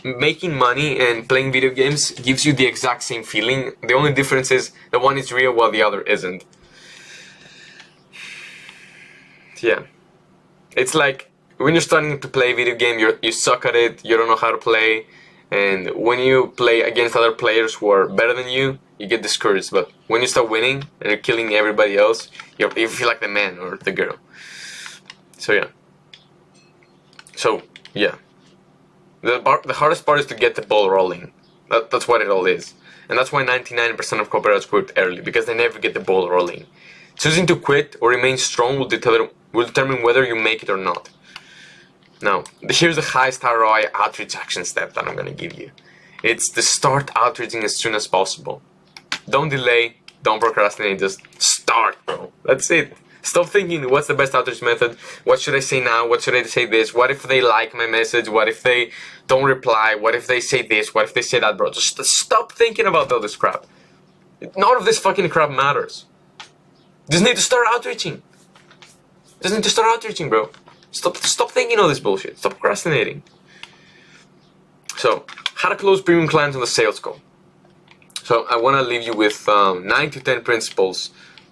making money and playing video games gives you the exact same feeling. The only difference is the one is real while the other isn't. Yeah. It's like when you're starting to play a video game, you suck at it, you don't know how to play, and when you play against other players who are better than you get discouraged. But when you start winning and you're killing everybody else, you feel like the man or the girl. So yeah. The hardest part is to get the ball rolling. That's what it all is. And that's why 99% of copywriters quit early, because they never get the ball rolling. Choosing to quit or remain strong will determine whether you make it or not. Now, here's the highest ROI outreach action step that I'm going to give you. It's to start outreaching as soon as possible. Don't delay, don't procrastinate, just start, bro. That's it. Stop thinking, what's the best outreach method? What should I say now? What should I say this? What if they like my message? What if they don't reply? What if they say this? What if they say that, bro? Just stop thinking about all this crap. None of this fucking crap matters. Just need to start outreaching. Just need to start outreaching, bro. Stop thinking all this bullshit. Stop procrastinating. So, how to close premium clients on the sales call. So, I want to leave you with 9 to 10 principles,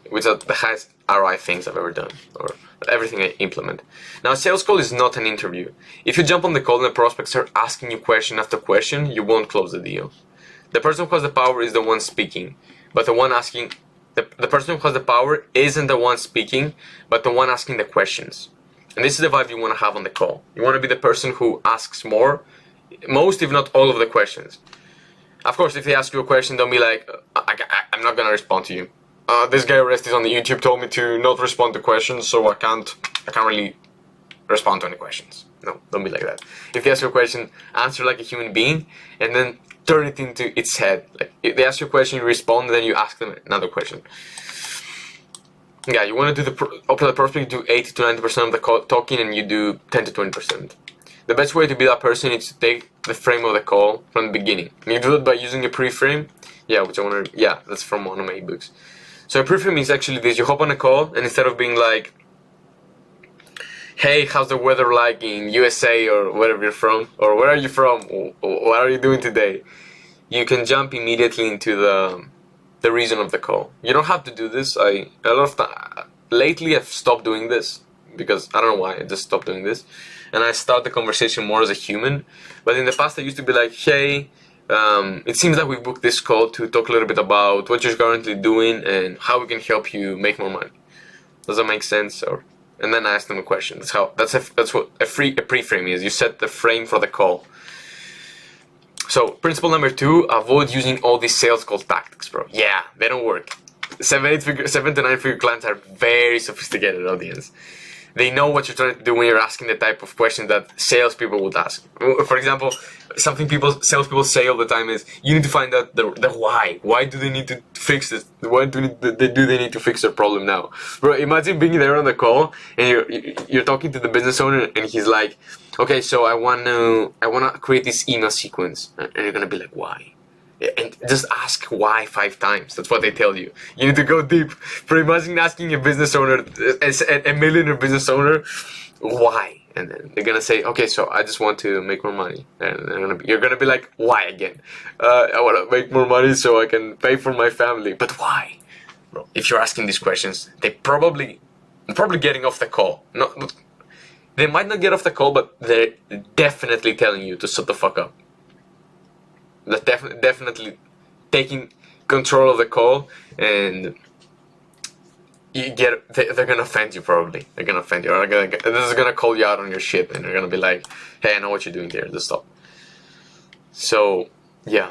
which are the highest ROI things I've ever done, or everything I implement. Now, a sales call is not an interview. If you jump on the call and the prospects start asking you question after question, you won't close the deal. The person who has the power is the one speaking, but the one asking, the person who has the power isn't the one speaking, but the one asking the questions. And this is the vibe you want to have on the call. You want to be the person who asks most if not all of the questions. Of course, if they ask you a question, don't be like, I'm not going to respond to you. this guy Orestes on the YouTube told me to not respond to questions, so I can't really respond to any questions. No, don't be like that. If they ask you a question, answer like a human being, and then turn it into its head. Like, if they ask you a question, you respond, then you ask them another question. Yeah, you want to do the prospect, do 80 to 90% of the talking, and you do 10 to 20%. The best way to be that person is to take the frame of the call from the beginning. And you do it by using a pre-frame. Yeah, that's from one of my ebooks. So a pre-frame is actually this: you hop on a call, and instead of being like, "Hey, how's the weather like in USA or wherever you're from, or where are you from, or what are you doing today?" you can jump immediately into the reason of the call. You don't have to do this. Lately I've stopped doing this because I don't know why. I just stopped doing this, and I start the conversation more as a human. But in the past, I used to be like, "Hey, it seems like we booked this call to talk a little bit about what you're currently doing and how we can help you make more money. Does that make sense?" And then I ask them a question. That's what a pre-frame is. You set the frame for the call. So principle number 2: avoid using all these sales call tactics, bro. Yeah, they don't work. 7 to 9 figure clients are very sophisticated audience. They know what you're trying to do when you're asking the type of question that salespeople would ask. For example, something salespeople say all the time is, you need to find out the why. Why do they need to fix this? Why do they need to fix their problem now? Bro, imagine being there on the call and you're talking to the business owner and he's like, "Okay, so I wanna create this email sequence," and you're gonna be like, "Why?" And just ask why 5 times. That's what they tell you. You need to go deep. For imagine asking a business owner, a millionaire business owner, why? And then they're gonna say, "Okay, so I just want to make more money." And you're gonna be like, "Why again?" "I want to make more money so I can pay for my family." But why? Bro, if you're asking these questions, they're probably getting off the call. They might not get off the call, but they're definitely telling you to shut the fuck up. They're definitely taking control of the call, and they're gonna offend you probably. They're gonna offend you. This is gonna call you out on your shit, and they're gonna be like, "Hey, I know what you're doing there. Just stop." So, yeah.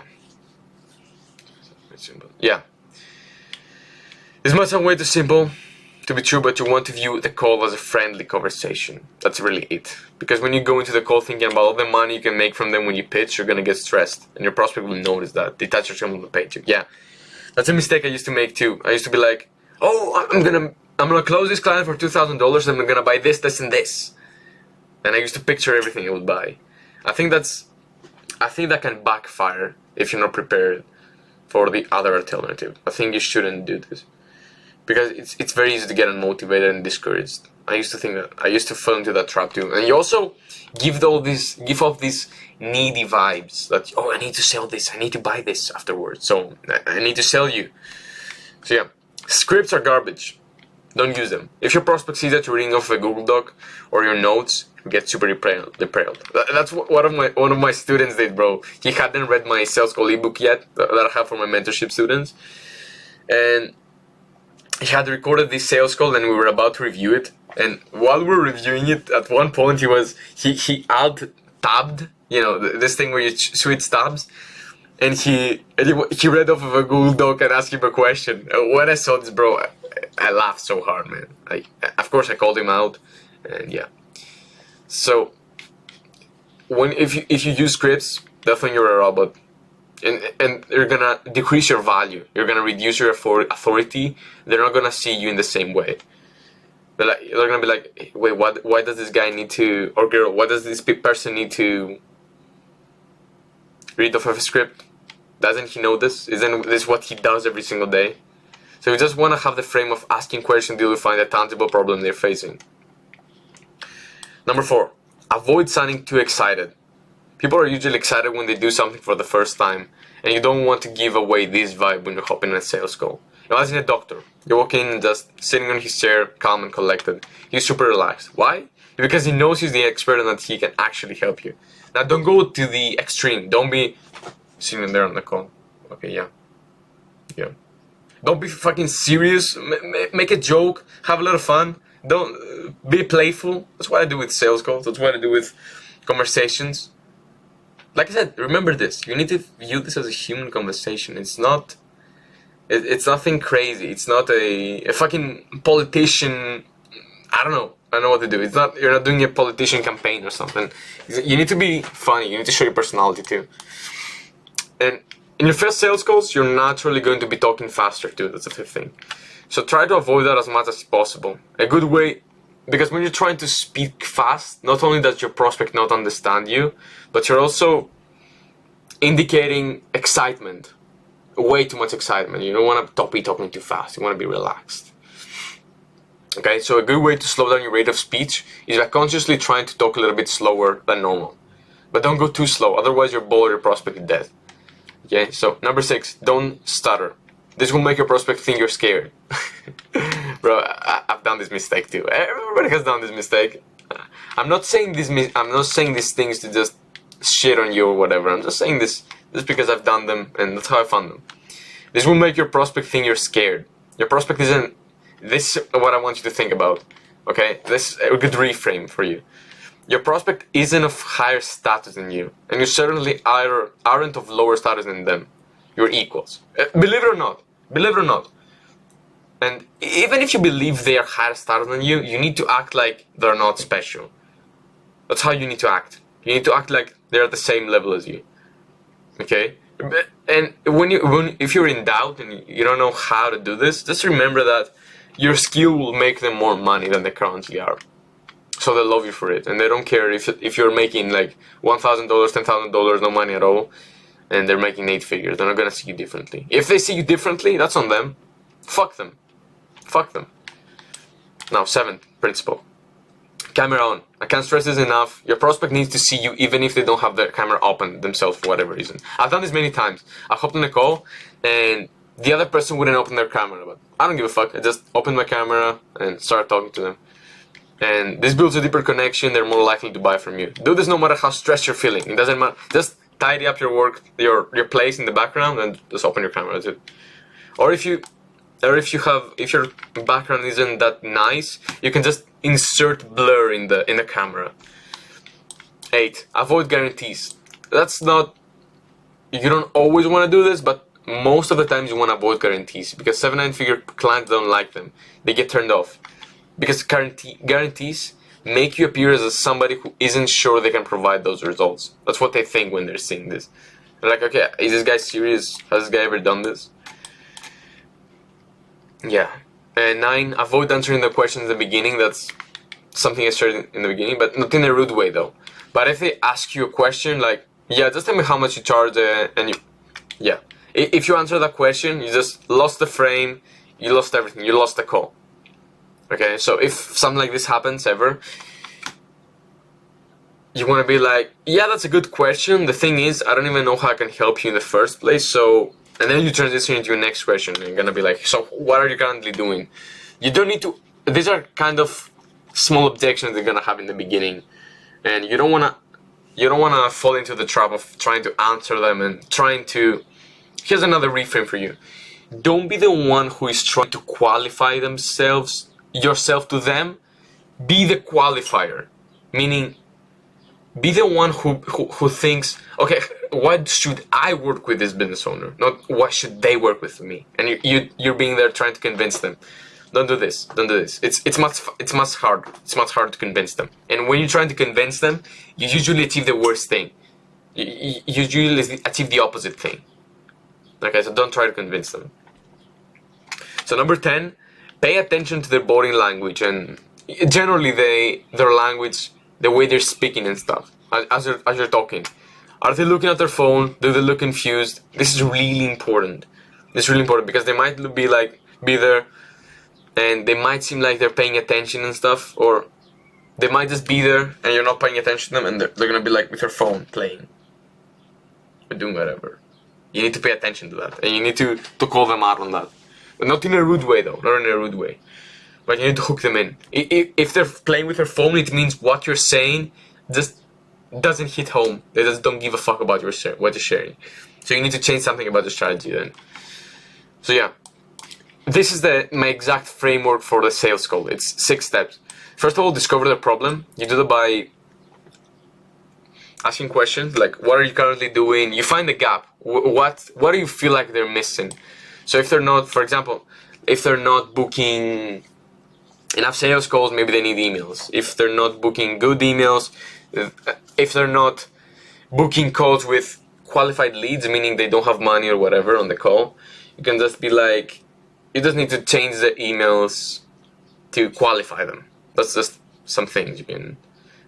This might sound way too simple to be true, but you want to view the call as a friendly conversation. That's really it. Because when you go into the call thinking about all the money you can make from them when you pitch, you're gonna get stressed, and your prospect will notice that. Detach yourself from the page. Yeah, that's a mistake I used to make too. I used to be like, "Oh, I'm gonna close this client for $2,000, and I'm gonna buy this, this, and this," and I used to picture everything I would buy. I think that can backfire if you're not prepared for the other alternative. I think you shouldn't do this. Because it's very easy to get unmotivated and discouraged. I used to think that. I used to fall into that trap too. And you also give off these needy vibes that, "Oh, I need to sell this, I need to buy this afterwards, so I need to sell you." So yeah, scripts are garbage. Don't use them. If your prospect sees that you're reading off a Google Doc or your notes, you get super derailed. That's what one of my students did, bro. He hadn't read my sales call ebook yet that I have for my mentorship students, and he had recorded this sales call, and we were about to review it. And while we were reviewing it, at one point he alt-tabbed, this thing where you switch tabs, and he read off of a Google Doc and asked him a question. When I saw this, bro, I laughed so hard, man. Of course, I called him out, and yeah. So if you use scripts, definitely you're a robot. And you're gonna decrease your value. You're gonna reduce your authority. They're not gonna see you in the same way. They're gonna be like, "Wait, why does this guy need to, or girl, why does this person need to read off of a script? Doesn't he know this? Isn't this what he does every single day?" So you just want to have the frame of asking questions until you find a tangible problem they're facing. Number 4, avoid sounding too excited. People are usually excited when they do something for the first time, and you don't want to give away this vibe when you're hopping in a sales call. Imagine a doctor. You walk in and just sitting on his chair, calm and collected. He's super relaxed. Why? Because he knows he's the expert and that he can actually help you. Now, don't go to the extreme. Don't be sitting there on the call. Okay, yeah. Don't be fucking serious. Make a joke. Have a lot of fun. Don't be playful. That's what I do with sales calls. That's what I do with conversations. Like I said, remember this. You need to view this as a human conversation. It's not It's nothing crazy. It's not a fucking politician. I don't know what to do. It's not, you're not doing a politician campaign or something. You need to be funny. You need to show your personality too. And in your first sales calls, you're naturally going to be talking faster too. That's the fifth thing. So try to avoid that as much as possible. A good way, because when you're trying to speak fast, not only does your prospect not understand you, but you're also indicating excitement. Way too much excitement. You don't want to be talking too fast. You want to be relaxed. Okay, so a good way to slow down your rate of speech is by consciously trying to talk a little bit slower than normal. But don't go too slow, otherwise you'll bore your prospect to death. Okay, so number 6, don't stutter. This will make your prospect think you're scared. Bro, I've done this mistake too. Everybody has done this mistake. I'm not saying these things to just shit on you or whatever. I'm just saying this just because I've done them and that's how I found them. This will make your prospect think you're scared. Your prospect isn't. This is what I want you to think about. Okay, this is a good reframe for you. Your prospect isn't of higher status than you, and you certainly aren't of lower status than them. You're equals. Believe it or not. Believe it or not. And even if you believe they are higher status than you, you need to act like they're not special. That's how you need to act. You need to act like they're at the same level as you. Okay? And if you're in doubt and you don't know how to do this, just remember that your skill will make them more money than they currently are. So they love you for it, and they don't care if you're making like $1,000, $10,000, no money at all, and they're making 8 figures. They're not gonna see you differently. If they see you differently, that's on them. Fuck them. Fuck them. Now, 7th principle. Camera on. I can't stress this enough. Your prospect needs to see you even if they don't have their camera open themselves for whatever reason. I've done this many times. I hopped on a call and the other person wouldn't open their camera, but I don't give a fuck. I just opened my camera and started talking to them. And this builds a deeper connection. They're more likely to buy from you. Do this no matter how stressed you're feeling. It doesn't matter. Just tidy up your work, your place in the background, and just open your camera. That's it. Or if your background isn't that nice, you can just insert blur in the camera. 8. Avoid guarantees. That's not. You don't always want to do this, but most of the times you want to avoid guarantees because 7-9 figure clients don't like them. They get turned off because guarantees make you appear as somebody who isn't sure they can provide those results. That's what they think when they're seeing this. They're like, okay, is this guy serious? Has this guy ever done this? Yeah. And 9, avoid answering the questions in the beginning. That's something I shared in the beginning, but not in a rude way though. But if they ask you a question like, yeah, just tell me how much you charge, and you, yeah. If you answer that question, you just lost the frame, you lost everything, you lost the call. Okay, so if something like this happens ever, you want to be like, yeah, that's a good question. The thing is, I don't even know how I can help you in the first place. So, and then you transition into your next question, and you're gonna be like, so what are you currently doing? You don't need to. These are kind of small objections they're gonna have in the beginning, and you don't wanna fall into the trap of trying to answer them and trying to. Here's another reframe for you. Don't be the one who is trying to qualify yourself to them. Be the qualifier. Meaning, be the one who thinks, okay, why should I work with this business owner? Not why should they work with me? And you're being there trying to convince them. Don't do this. Don't do this. It's much harder. It's much harder to convince them. And when you're trying to convince them, you usually achieve the worst thing. You usually achieve the opposite thing. Okay, so don't try to convince them. So number 10, pay attention to their body language and generally their language, the way they're speaking and stuff as you're talking. Are they looking at their phone? Do they look confused? This is really important. This is really important because they might be there and they might seem like they're paying attention and stuff, or they might just be there and you're not paying attention to them and they're gonna be like with their phone playing or doing whatever. You need to pay attention to that, and you need to call them out on that. But not in a rude way though, not in a rude way. But you need to hook them in. If they're playing with their phone, it means what you're saying just doesn't hit home. They just don't give a fuck about what you're sharing. So you need to change something about the strategy then. So yeah, this is my exact framework for the sales call. It's 6 steps. First of all, discover the problem. You do that by asking questions like, what are you currently doing? You find the gap. What do you feel like they're missing? So if they're not, for example, if they're not booking enough sales calls, maybe they need emails. If they're not booking good emails, if they're not booking calls with qualified leads, meaning they don't have money or whatever on the call, you can just be like, you just need to change the emails to qualify them. That's just some things you can,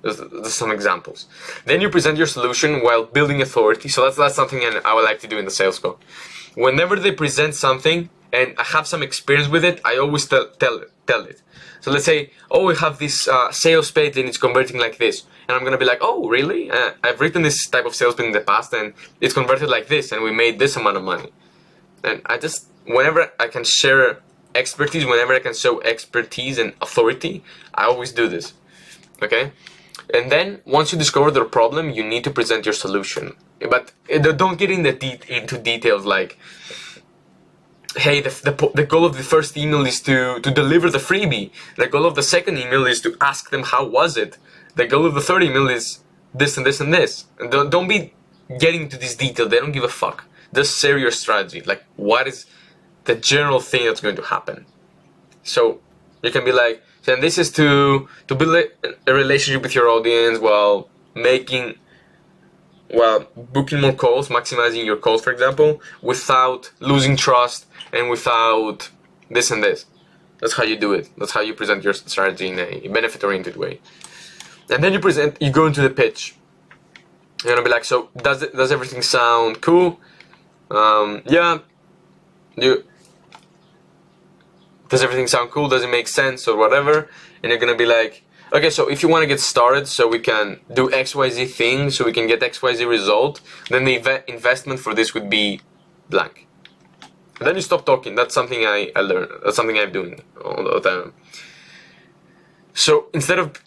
just some examples. Then you present your solution while building authority. So that's something I would like to do in the sales call. Whenever they present something and I have some experience with it, I always tell it. So let's say, oh, we have this sales page and it's converting like this. And I'm going to be like, oh, really? I've written this type of sales page in the past and it's converted like this and we made this amount of money. And I just, whenever I can share expertise, whenever I can show expertise and authority, I always do this. Okay? And then once you discover their problem, you need to present your solution. But don't get into details like, hey, the goal of the first email is to deliver the freebie. The goal of the second email is to ask them how was it. The goal of the third email is this and this and this. And don't be getting into this detail. They don't give a fuck. Just share your strategy. Like, what is the general thing that's going to happen? So you can be like, and this is to build a relationship with your audience while booking more calls, maximizing your calls, for example, without losing trust and without this and this. That's how you do it. That's how you present your strategy in a benefit-oriented way. And then you go into the pitch. You're gonna be like, so does everything sound cool? Yeah. Does everything sound cool? Does it make sense or whatever? And you're gonna be like, okay, so if you want to get started so we can do XYZ thing, so we can get XYZ result, then the investment for this would be blank. And then you stop talking. That's something I learned. That's something I'm doing all the time. So instead of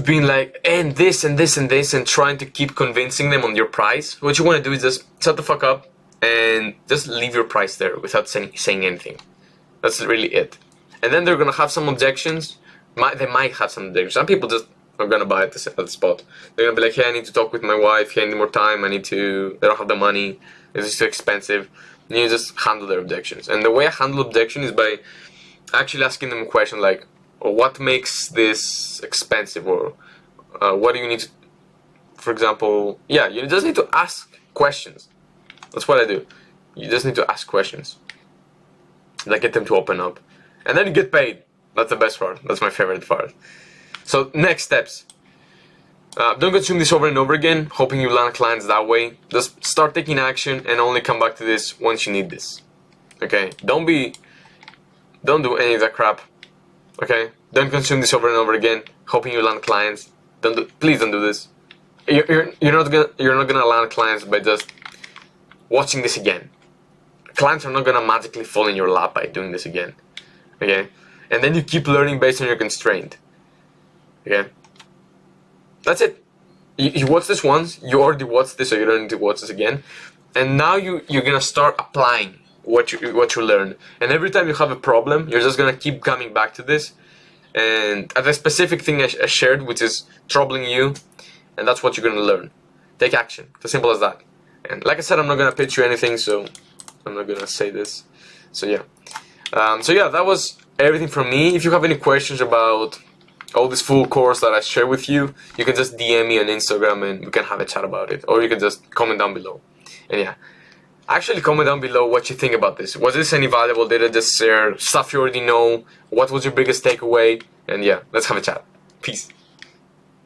being like, and this and this and this, and trying to keep convincing them on your price, what you want to do is just shut the fuck up and just leave your price there without saying anything. That's really it. And then they're gonna have some objections. They might have some objections. Some people just are gonna buy it at the spot. They're gonna be like, hey, I need to talk with my wife. Hey, I need more time. They don't have the money. It's too expensive. And you just handle their objections. And the way I handle objection is by actually asking them a question like, what makes this expensive, or what do you need to, for example, yeah, you just need to ask questions. That's what I do. You just need to ask questions that get them to open up, and then you get paid. That's the best part. That's my favorite part. So next steps. Don't consume this over and over again, hoping you land clients that way. Just start taking action and only come back to this once you need this. Okay? Don't do any of that crap. Okay? Don't consume this over and over again, hoping you land clients. Please don't do this. You're not gonna land clients by just watching this again. Clients are not gonna magically fall in your lap by doing this again. Okay? And then you keep learning based on your constraint. Okay? That's it. You watch this once, you already watched this, so you don't need to watch this again. And now you're gonna start applying what you learn. And every time you have a problem, you're just gonna keep coming back to this. And at a specific thing I shared, which is troubling you, and that's what you're gonna learn. Take action. It's as simple as that. And like I said, I'm not gonna pitch you anything, so I'm not gonna say this. So yeah. That was everything from me. If you have any questions about all this full course that I share with you, you can just DM me on Instagram and we can have a chat about it. Or you can just comment down below. And yeah, actually comment down below what you think about this. Was this any valuable? Did I just share stuff you already know? What was your biggest takeaway? And yeah, let's have a chat. Peace.